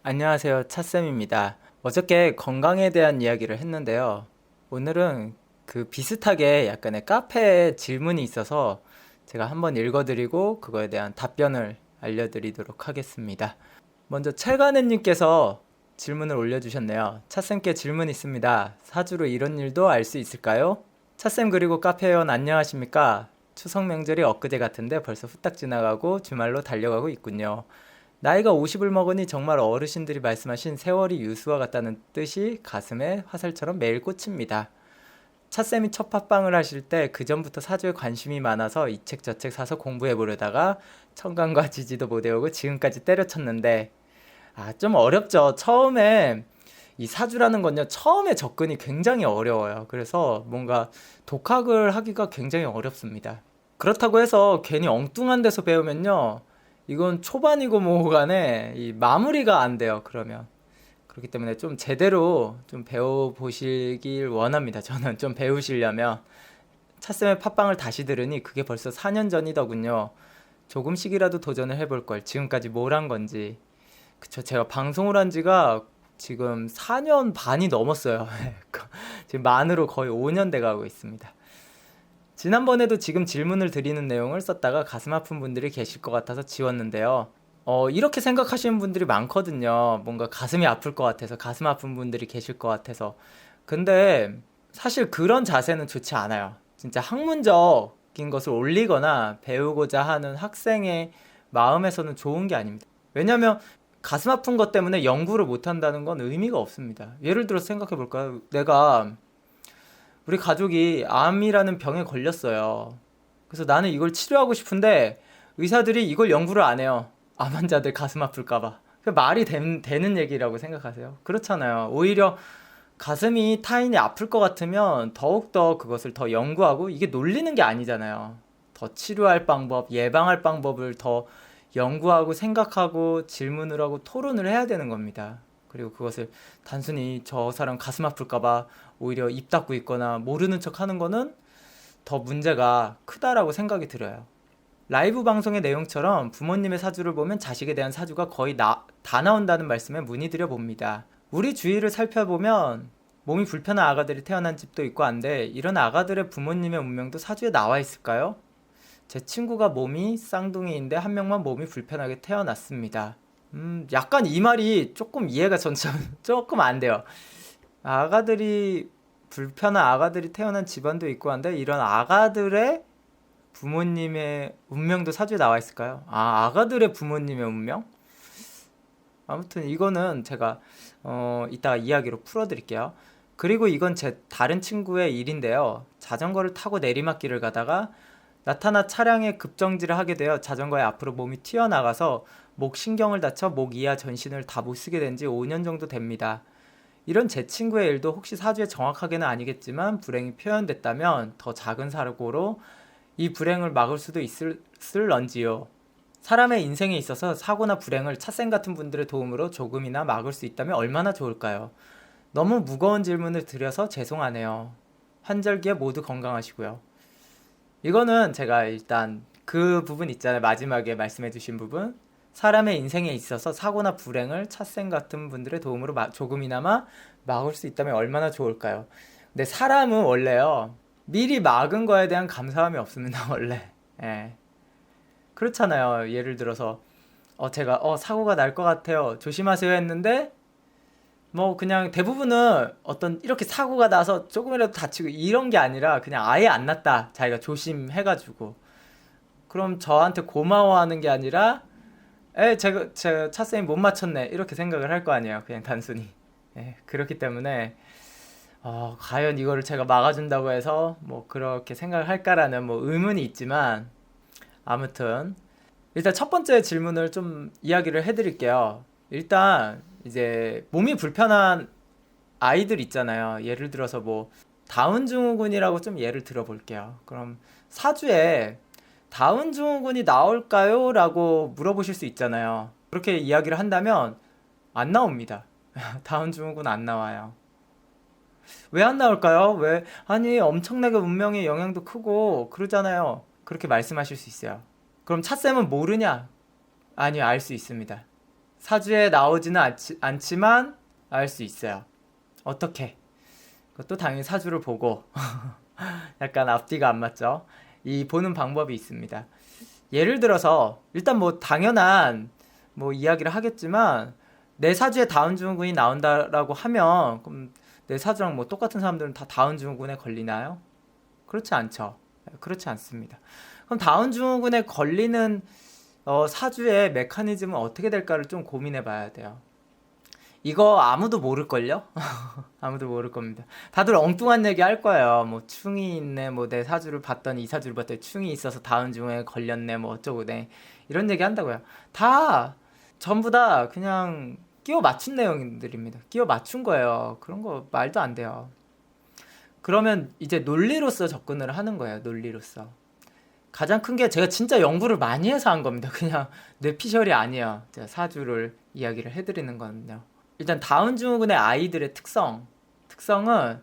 안녕하세요. 차쌤입니다. 어저께 건강에 대한 이야기를 했는데요. 오늘은 그 비슷하게 약간의 카페에 질문이 있어서 제가 한번 읽어드리고 그거에 대한 답변을 알려드리도록 하겠습니다. 먼저 철가는님께서 질문을 올려주셨네요. 차쌤께 질문 있습니다. 사주로 이런 일도 알 수 있을까요? 차쌤 그리고 카페회원 안녕하십니까? 추석 명절이 엊그제 같은데 벌써 후딱 지나가고 주말로 달려가고 있군요. 나이가 50을 먹으니 정말 어르신들이 말씀하신 세월이 유수와 같다는 뜻이 가슴에 화살처럼 매일 꽂힙니다. 차쌤이 첫 팟빵을 하실 때 그전부터 사주에 관심이 많아서 이 책 저 책 사서 공부해 보려다가 천간과 지지도 못 외우고 지금까지 때려쳤는데 좀 어렵죠. 처음에 이 사주라는 건요. 처음에 접근이 굉장히 어려워요. 그래서 뭔가 독학을 하기가 굉장히 어렵습니다. 그렇다고 해서 괜히 엉뚱한 데서 배우면요. 이건 초반이고 뭐고 간에 이 마무리가 안 돼요. 그러면. 그렇기 때문에 좀 제대로 좀 배워보시길 원합니다. 저는 좀 배우시려면. 차쌤의 팟빵을 다시 들으니 그게 벌써 4년 전이더군요. 조금씩이라도 도전을 해볼 걸. 지금까지 뭘 한 건지. 그쵸. 제가 방송을 한 지가 지금 4년 반이 넘었어요. 지금 만으로 거의 5년 돼 가고 있습니다. 지난번에도 지금 질문을 드리는 내용을 썼다가 가슴 아픈 분들이 계실 것 같아서 지웠는데요. 이렇게 생각하시는 분들이 많거든요. 뭔가 가슴이 아플 것 같아서, 가슴 아픈 분들이 계실 것 같아서. 근데 사실 그런 자세는 좋지 않아요. 진짜 학문적인 것을 올리거나 배우고자 하는 학생의 마음에서는 좋은 게 아닙니다. 왜냐면 가슴 아픈 것 때문에 연구를 못 한다는 건 의미가 없습니다. 예를 들어서 생각해 볼까요? 우리 가족이 암이라는 병에 걸렸어요. 그래서 나는 이걸 치료하고 싶은데 의사들이 이걸 연구를 안 해요. 암 환자들 가슴 아플까봐. 말이 되는 얘기라고 생각하세요? 그렇잖아요. 오히려 가슴이 타인이 아플 것 같으면 더욱더 그것을 더 연구하고 이게 놀리는 게 아니잖아요. 더 치료할 방법, 예방할 방법을 더 연구하고 생각하고 질문을 하고 토론을 해야 되는 겁니다. 그리고 그것을 단순히 저 사람 가슴 아플까봐 오히려 입 닫고 있거나 모르는 척 하는 거는 더 문제가 크다라고 생각이 들어요. 라이브 방송의 내용처럼 부모님의 사주를 보면 자식에 대한 사주가 거의 다 나온다는 말씀에 문의드려 봅니다. 우리 주위를 살펴보면 몸이 불편한 아가들이 태어난 집도 있고 한데 이런 아가들의 부모님의 운명도 사주에 나와 있을까요? 제 친구가 몸이 쌍둥이인데 한 명만 몸이 불편하게 태어났습니다. 약간 이 말이 조금 이해가 전참 조금 안 돼요. 아가들이 불편한 아가들이 태어난 집안도 있고 한데 이런 아가들의 부모님의 운명도 사주에 나와 있을까요? 아가들의 부모님의 운명? 아무튼 이거는 제가 이따가 이야기로 풀어드릴게요. 그리고 이건 제 다른 친구의 일인데요. 자전거를 타고 내리막길을 가다가 나타나 차량에 급정지를 하게 되어 자전거의 앞으로 몸이 튀어나가서 목 신경을 다쳐 목 이하 전신을 다 못 쓰게 된 지 5년 정도 됩니다. 이런 제 친구의 일도 혹시 사주에 정확하게는 아니겠지만 불행이 표현됐다면 더 작은 사고로 이 불행을 막을 수도 있을런지요. 사람의 인생에 있어서 사고나 불행을 차쌤 같은 분들의 도움으로 조금이나 막을 수 있다면 얼마나 좋을까요? 너무 무거운 질문을 드려서 죄송하네요. 환절기에 모두 건강하시고요. 이거는 제가 일단 그 부분 있잖아요. 마지막에 말씀해주신 부분. 사람의 인생에 있어서 사고나 불행을 차쌤 같은 분들의 도움으로 조금이나마 막을 수 있다면 얼마나 좋을까요? 근데 사람은 원래요. 미리 막은 거에 대한 감사함이 없습니다. 원래. 예. 그렇잖아요. 예를 들어서 제가 사고가 날 것 같아요. 조심하세요 했는데 뭐 그냥 대부분은 어떤 이렇게 사고가 나서 조금이라도 다치고 이런 게 아니라 그냥 아예 안 났다. 자기가 조심해가지고. 그럼 저한테 고마워하는 게 아니라 제가 차쌤이 못 맞췄네. 이렇게 생각을 할 거 아니에요. 그냥 단순히. 예, 그렇기 때문에 과연 이거를 제가 막아준다고 해서 뭐 그렇게 생각을 할까라는 뭐 의문이 있지만 아무튼 일단 첫 번째 질문을 좀 이야기를 해드릴게요. 일단 이제 몸이 불편한 아이들 있잖아요. 예를 들어서 뭐 다운 증후군이라고 좀 예를 들어볼게요. 그럼 사주에 다운 증후군이 나올까요? 라고 물어보실 수 있잖아요. 그렇게 이야기를 한다면 안 나옵니다. 다운 증후군 안 나와요. 왜 안 나올까요? 왜? 아니, 엄청나게 운명의 영향도 크고 그러잖아요. 그렇게 말씀하실 수 있어요. 그럼 차쌤은 모르냐? 아니요, 알 수 있습니다. 사주에 나오지는 않지만 알 수 있어요. 어떻게? 그것도 당연히 사주를 보고 약간 앞뒤가 안 맞죠? 이 보는 방법이 있습니다. 예를 들어서 일단 뭐 당연한 뭐 이야기를 하겠지만 내 사주에 다운증후군이 나온다라고 하면 그럼 내 사주랑 뭐 똑같은 사람들은 다 다운증후군에 걸리나요? 그렇지 않죠. 그렇지 않습니다. 그럼 다운증후군에 걸리는 사주의 메커니즘은 어떻게 될까를 좀 고민해 봐야 돼요. 이거 아무도 모를걸요? 아무도 모를 겁니다. 다들 엉뚱한 얘기 할 거예요. 뭐 충이 있네, 뭐 내 사주를 봤더니 이 사주를 봤더니 충이 있어서 다운증후군에 걸렸네, 뭐 어쩌고네. 이런 얘기 한다고요. 다 전부 다 그냥 끼워 맞춘 내용들입니다. 끼워 맞춘 거예요. 그런 거 말도 안 돼요. 그러면 이제 논리로서 접근을 하는 거예요. 논리로서. 가장 큰 게 제가 진짜 연구를 많이 해서 한 겁니다. 그냥 뇌피셜이 아니에요. 제가 사주를 이야기를 해드리는 거는요. 일단 다운증후군의 아이들의 특성은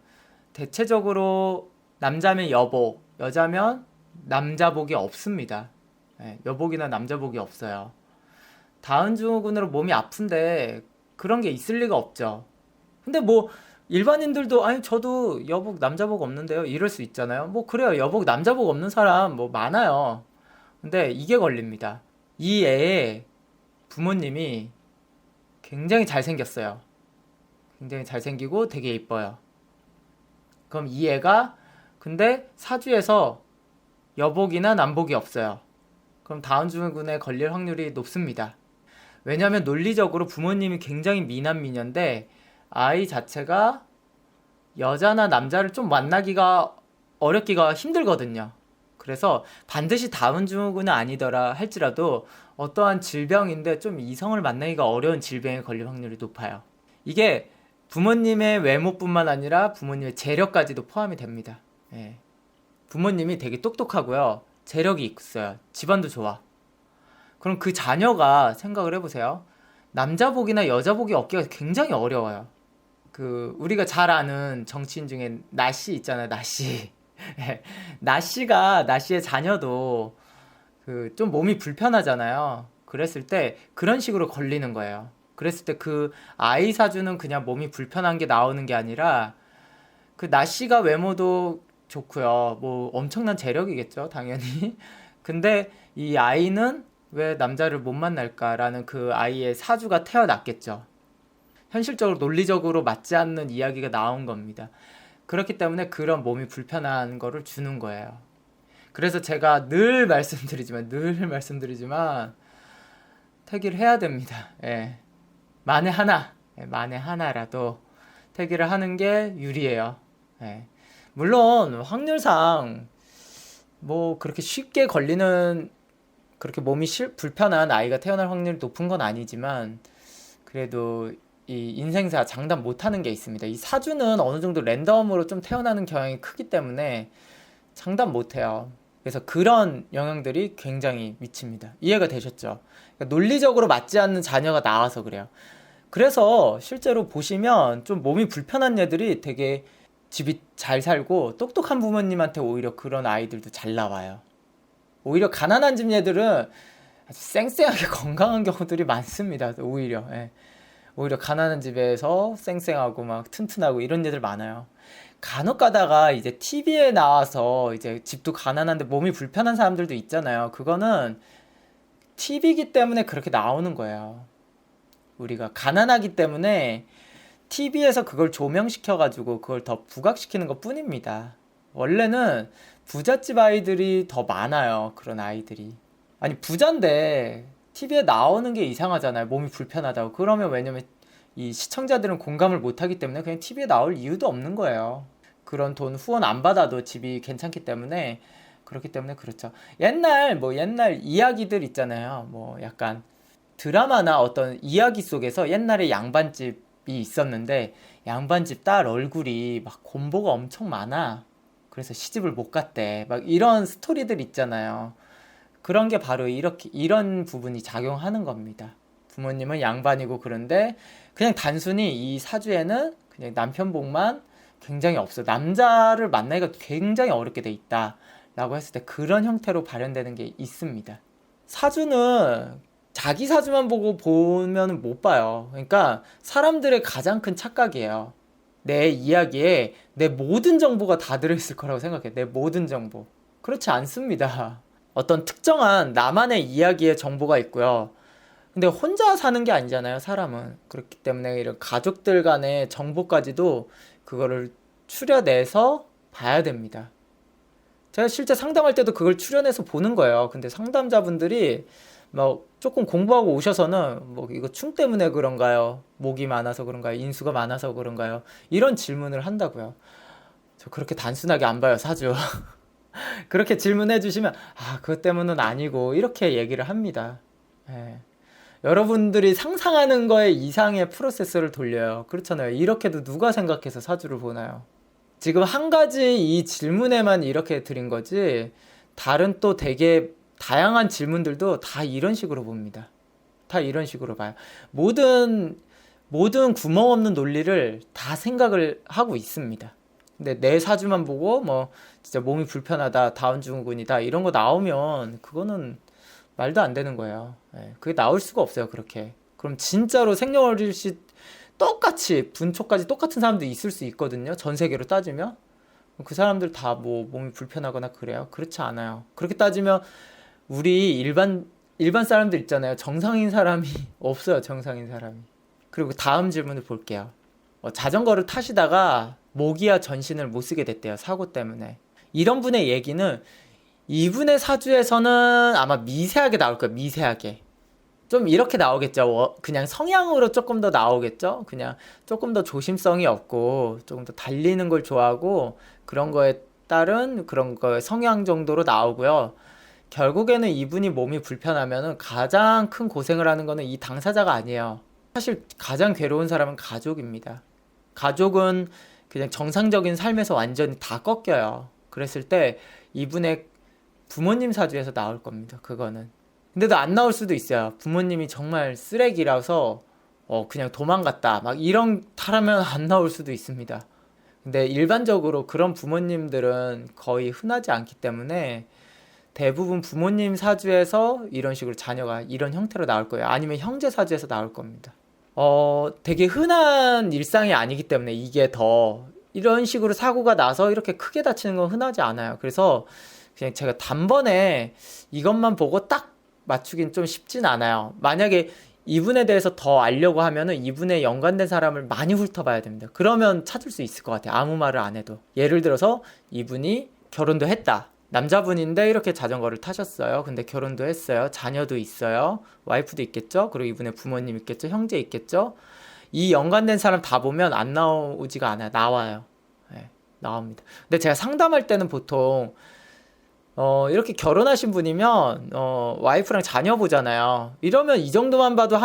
대체적으로 남자면 여복, 여자면 남자복이 없습니다. 네, 여복이나 남자복이 없어요. 다운증후군으로 몸이 아픈데 그런 게 있을 리가 없죠. 근데 뭐 일반인들도 아니 저도 여복 남자복 없는데요 이럴 수 있잖아요. 뭐 그래요. 여복 남자복 없는 사람 뭐 많아요. 근데 이게 걸립니다. 이 애의 부모님이 굉장히 잘생겼어요. 굉장히 잘생기고 되게 이뻐요. 그럼 이 애가 근데 사주에서 여복이나 남복이 없어요. 그럼 다운증후군에 걸릴 확률이 높습니다. 왜냐하면 논리적으로 부모님이 굉장히 미남 미녀인데 아이 자체가 여자나 남자를 좀 만나기가 어렵기가 힘들거든요. 그래서 반드시 다운증후군은 아니더라 할지라도 어떠한 질병인데 좀 이성을 만나기가 어려운 질병에 걸릴 확률이 높아요. 이게 부모님의 외모뿐만 아니라 부모님의 재력까지도 포함이 됩니다. 예. 부모님이 되게 똑똑하고요. 재력이 있어요. 집안도 좋아. 그럼 그 자녀가 생각을 해보세요. 남자복이나 여자복이 얻기가 굉장히 어려워요. 그 우리가 잘 아는 정치인 중에 나씨 있잖아요. 나씨. 나씨의 자녀도 그 좀 몸이 불편하잖아요. 그랬을 때 그런 식으로 걸리는 거예요. 그랬을 때 그 아이 사주는 그냥 몸이 불편한 게 나오는 게 아니라 그 나씨가 외모도 좋고요. 뭐 엄청난 재력이겠죠, 당연히. 근데 이 아이는 왜 남자를 못 만날까라는 그 아이의 사주가 태어났겠죠. 현실적으로 논리적으로 맞지 않는 이야기가 나온 겁니다. 그렇기 때문에 그런 몸이 불편한 거를 주는 거예요. 그래서 제가 늘 말씀드리지만 태기를 해야 됩니다. 예. 만에 하나라도 태기를 하는 게 유리해요. 예. 물론 확률상 뭐 그렇게 쉽게 걸리는 그렇게 몸이 불편한 아이가 태어날 확률이 높은 건 아니지만 그래도 이 인생사 장담 못하는 게 있습니다. 이 사주는 어느 정도 랜덤으로 좀 태어나는 경향이 크기 때문에 장담 못해요. 그래서 그런 영향들이 굉장히 미칩니다. 이해가 되셨죠? 그러니까 논리적으로 맞지 않는 자녀가 나와서 그래요. 그래서 실제로 보시면 좀 몸이 불편한 애들이 되게 집이 잘 살고 똑똑한 부모님한테 오히려 그런 아이들도 잘 나와요. 오히려 가난한 집 애들은 아주 쌩쌩하게 건강한 경우들이 많습니다. 오히려. 예. 오히려 가난한 집에서 쌩쌩하고 막 튼튼하고 이런 애들 많아요. 간혹 가다가 이제 TV에 나와서 이제 집도 가난한데 몸이 불편한 사람들도 있잖아요. 그거는 TV이기 때문에 그렇게 나오는 거예요. 우리가 가난하기 때문에 TV에서 그걸 조명시켜가지고 그걸 더 부각시키는 것 뿐입니다. 원래는 부잣집 아이들이 더 많아요. 그런 아이들이. 아니, 부잔데 TV에 나오는 게 이상하잖아요. 몸이 불편하다고. 그러면 왜냐면 이 시청자들은 공감을 못하기 때문에 그냥 TV에 나올 이유도 없는 거예요. 그런 돈 후원 안 받아도 집이 괜찮기 때문에 그렇기 때문에 그렇죠. 옛날 이야기들 있잖아요. 뭐 약간 드라마나 어떤 이야기 속에서 옛날에 양반집이 있었는데 양반집 딸 얼굴이 막 곰보가 엄청 많아. 그래서 시집을 못 갔대. 막 이런 스토리들 있잖아요. 그런 게 바로 이런 부분이 작용하는 겁니다. 부모님은 양반이고 그런데 그냥 단순히 이 사주에는 그냥 남편복만 굉장히 없어. 남자를 만나기가 굉장히 어렵게 돼 있다. 라고 했을 때 그런 형태로 발현되는 게 있습니다. 사주는 자기 사주만 보고 보면 못 봐요. 그러니까 사람들의 가장 큰 착각이에요. 내 이야기에 내 모든 정보가 다 들어있을 거라고 생각해. 내 모든 정보. 그렇지 않습니다. 어떤 특정한 나만의 이야기의 정보가 있고요. 근데 혼자 사는 게 아니잖아요, 사람은. 그렇기 때문에 이런 가족들 간의 정보까지도 그거를 추려내서 봐야 됩니다. 제가 실제 상담할 때도 그걸 추려내서 보는 거예요. 근데 상담자분들이 뭐 조금 공부하고 오셔서는 뭐 이거 충 때문에 그런가요? 목이 많아서 그런가요? 인수가 많아서 그런가요? 이런 질문을 한다고요. 저 그렇게 단순하게 안 봐요, 사주. 그렇게 질문해 주시면 그것 때문은 아니고 이렇게 얘기를 합니다. 예. 여러분들이 상상하는 거에 이상의 프로세스를 돌려요. 그렇잖아요. 이렇게도 누가 생각해서 사주를 보나요? 지금 한 가지 이 질문에만 이렇게 드린 거지, 다른 또 되게 다양한 질문들도 다 이런 식으로 봅니다. 다 이런 식으로 봐요. 모든 구멍 없는 논리를 다 생각을 하고 있습니다. 근데 내 사주만 보고 뭐 진짜 몸이 불편하다, 다운증후군이다 이런 거 나오면 그거는 말도 안 되는 거예요. 예, 그게 나올 수가 없어요, 그렇게. 그럼 진짜로 생년월일시 똑같이 분초까지 똑같은 사람도 있을 수 있거든요. 전 세계로 따지면 그 사람들 다 뭐 몸이 불편하거나 그래요? 그렇지 않아요. 그렇게 따지면 우리 일반 사람들 있잖아요. 정상인 사람이 없어요. 정상인 사람이. 그리고 다음 질문을 볼게요. 자전거를 타시다가 모기와 전신을 못 쓰게 됐대요. 사고 때문에. 이런 분의 얘기는 이분의 사주에서는 아마 미세하게 나올 거예요. 미세하게. 좀 이렇게 나오겠죠. 그냥 성향으로 조금 더 나오겠죠. 그냥 조금 더 조심성이 없고 조금 더 달리는 걸 좋아하고 그런 거에 따른 그런 거의 성향 정도로 나오고요. 결국에는 이분이 몸이 불편하면은 가장 큰 고생을 하는 거는 이 당사자가 아니에요. 사실 가장 괴로운 사람은 가족입니다. 가족은 그냥 정상적인 삶에서 완전히 다 꺾여요. 그랬을 때 이분의 부모님 사주에서 나올 겁니다. 그거는. 근데도 안 나올 수도 있어요. 부모님이 정말 쓰레기라서 그냥 도망갔다. 막 이런 타라면 안 나올 수도 있습니다. 근데 일반적으로 그런 부모님들은 거의 흔하지 않기 때문에 대부분 부모님 사주에서 이런 식으로 자녀가 이런 형태로 나올 거예요. 아니면 형제 사주에서 나올 겁니다. 되게 흔한 일상이 아니기 때문에 이게 더 이런 식으로 사고가 나서 이렇게 크게 다치는 건 흔하지 않아요. 그래서 그냥 제가 단번에 이것만 보고 딱 맞추긴 좀 쉽진 않아요. 만약에 이분에 대해서 더 알려고 하면은 이분에 연관된 사람을 많이 훑어봐야 됩니다. 그러면 찾을 수 있을 것 같아요. 아무 말을 안 해도. 예를 들어서 이분이 결혼도 했다. 남자분인데 이렇게 자전거를 타셨어요. 근데 결혼도 했어요. 자녀도 있어요. 와이프도 있겠죠. 그리고 이분의 부모님 있겠죠. 형제 있겠죠. 이 연관된 사람 다 보면 안 나오지가 않아요. 나와요. 네, 나옵니다. 근데 제가 상담할 때는 보통 이렇게 결혼하신 분이면 와이프랑 자녀 보잖아요. 이러면 이 정도만 봐도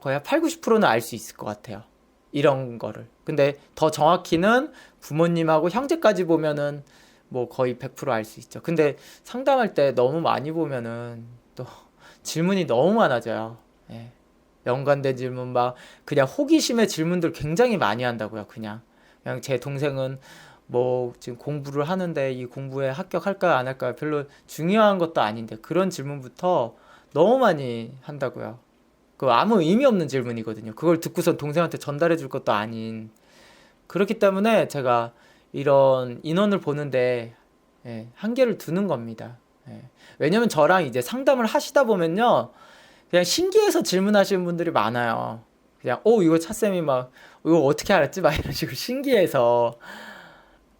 거의 8, 90%는 알 수 있을 것 같아요. 이런 거를. 근데 더 정확히는 부모님하고 형제까지 보면은 뭐 거의 100% 알 수 있죠. 근데 상담할 때 너무 많이 보면은 또 질문이 너무 많아져요. 예. 연관된 질문 막 그냥 호기심의 질문들 굉장히 많이 한다고요. 그냥 제 동생은 뭐 지금 공부를 하는데 이 공부에 합격할까요 안 할까요 별로 중요한 것도 아닌데 그런 질문부터 너무 많이 한다고요. 그 아무 의미 없는 질문이거든요. 그걸 듣고선 동생한테 전달해 줄 것도 아닌. 그렇기 때문에 제가 이런 인원을 보는데 한계를 두는 겁니다. 왜냐면 저랑 이제 상담을 하시다 보면요. 그냥 신기해서 질문하시는 분들이 많아요. 그냥 이거 차쌤이 막 이거 어떻게 알았지? 막 이런 식으로 신기해서.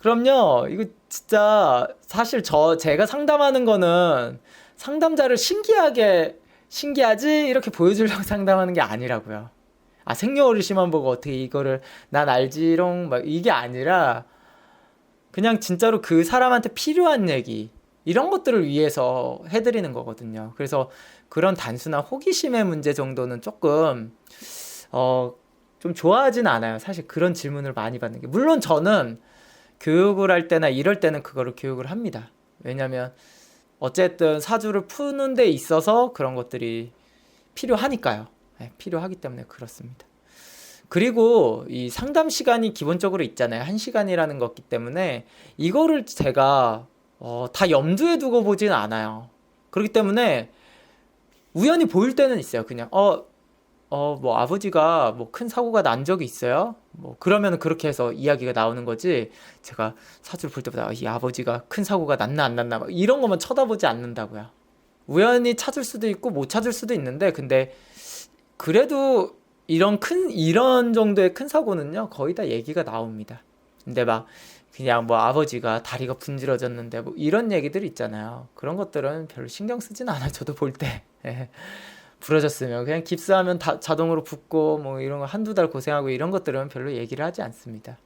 그럼요. 이거 진짜 사실 제가 상담하는 거는 상담자를 신기하지 이렇게 보여주려고 상담하는 게 아니라고요. 생년월일시만 보고 어떻게 이거를 난 알지롱 막 이게 아니라 그냥 진짜로 그 사람한테 필요한 얘기 이런 것들을 위해서 해드리는 거거든요. 그래서 그런 단순한 호기심의 문제 정도는 조금 좀 좋아하진 않아요. 사실 그런 질문을 많이 받는 게. 물론 저는 교육을 할 때나 이럴 때는 그거를 교육을 합니다. 왜냐면 어쨌든 사주를 푸는 데 있어서 그런 것들이 필요하니까요. 필요하기 때문에 그렇습니다. 그리고 이 상담 시간이 기본적으로 있잖아요. 1시간이라는 거기 때문에 이거를 제가 다 염두에 두고 보진 않아요. 그렇기 때문에 우연히 보일 때는 있어요. 그냥 뭐 아버지가 뭐 큰 사고가 난 적이 있어요? 뭐 그러면 그렇게 해서 이야기가 나오는 거지. 제가 사주를 볼 때마다 이 아버지가 큰 사고가 났나 안 났나 막 이런 것만 쳐다보지 않는다고요. 우연히 찾을 수도 있고 못 찾을 수도 있는데, 근데 그래도 이런 정도의 큰 사고는요 거의 다 얘기가 나옵니다. 근데 막 그냥 뭐 아버지가 다리가 분질러졌는데 뭐 이런 얘기들 있잖아요. 그런 것들은 별로 신경 쓰진 않아요. 저도 볼 때. 예. 부러졌으면 그냥 깁스하면 자동으로 붙고 뭐 이런 거 한두 달 고생하고 이런 것들은 별로 얘기를 하지 않습니다.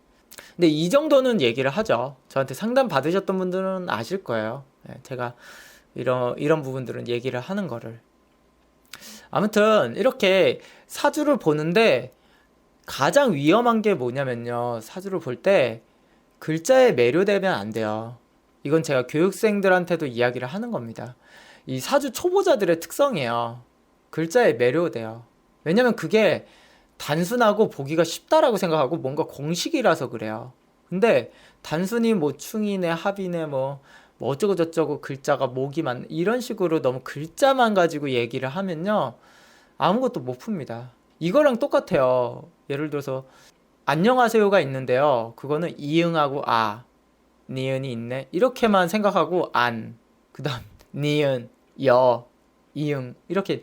근데 이 정도는 얘기를 하죠. 저한테 상담 받으셨던 분들은 아실 거예요. 예, 제가 이런 부분들은 얘기를 하는 거를. 아무튼 이렇게 사주를 보는데 가장 위험한 게 뭐냐면요. 사주를 볼 때 글자에 매료되면 안 돼요. 이건 제가 교육생들한테도 이야기를 하는 겁니다. 이 사주 초보자들의 특성이에요. 글자에 매료돼요. 왜냐면 그게 단순하고 보기가 쉽다라고 생각하고 뭔가 공식이라서 그래요. 근데 단순히 뭐 충이네 합이네 뭐 어쩌고 저쩌고 글자가 목이 많 이런 식으로 너무 글자만 가지고 얘기를 하면요 아무것도 못 풉니다. 이거랑 똑같아요. 예를 들어서 안녕하세요가 있는데요. 그거는 이응하고 아, 니은이 있네. 이렇게만 생각하고 안, 그다음 니은, 여, 이응 이렇게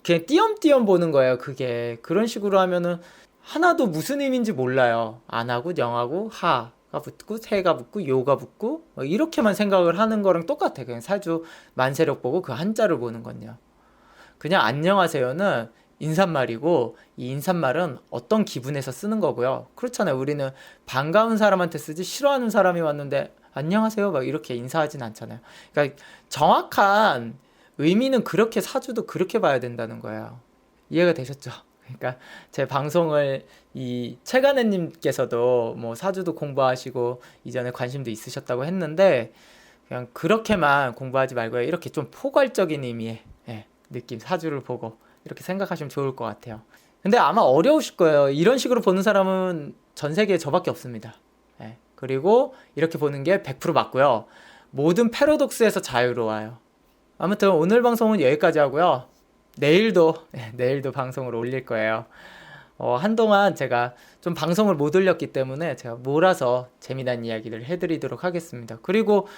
그냥 띄엄띄엄 보는 거예요. 그게 그런 식으로 하면은 하나도 무슨 의미인지 몰라요. 안하고 영하고 하가 붙고 세가 붙고 요가 붙고 뭐 이렇게만 생각을 하는 거랑 똑같아. 그냥 사주 만세력 보고 그 한자를 보는 건요. 그냥 안녕하세요는 인사말이고 이 인사말은 어떤 기분에서 쓰는 거고요. 그렇잖아요. 우리는 반가운 사람한테 쓰지 싫어하는 사람이 왔는데 안녕하세요 막 이렇게 인사하진 않잖아요. 그러니까 정확한 의미는 그렇게 사주도 그렇게 봐야 된다는 거예요. 이해가 되셨죠? 그러니까 제 방송을 이 최간혜님께서도 뭐 사주도 공부하시고 이전에 관심도 있으셨다고 했는데 그냥 그렇게만 공부하지 말고요. 이렇게 좀 포괄적인 의미의 느낌, 사주를 보고 이렇게 생각하시면 좋을 것 같아요. 근데 아마 어려우실 거예요. 이런 식으로 보는 사람은 전 세계에 저밖에 없습니다. 그리고 이렇게 보는 게 100% 맞고요. 모든 패러독스에서 자유로워요. 아무튼 오늘 방송은 여기까지 하고요. 내일도 방송을 올릴 거예요. 한동안 제가 좀 방송을 못 올렸기 때문에 제가 몰아서 재미난 이야기를 해드리도록 하겠습니다. 그리고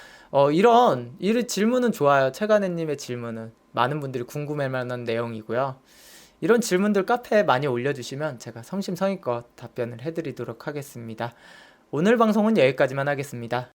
이런 질문은 좋아요. 최간혜님의 질문은 많은 분들이 궁금할 만한 내용이고요. 이런 질문들 카페에 많이 올려주시면 제가 성심성의껏 답변을 해드리도록 하겠습니다. 오늘 방송은 여기까지만 하겠습니다.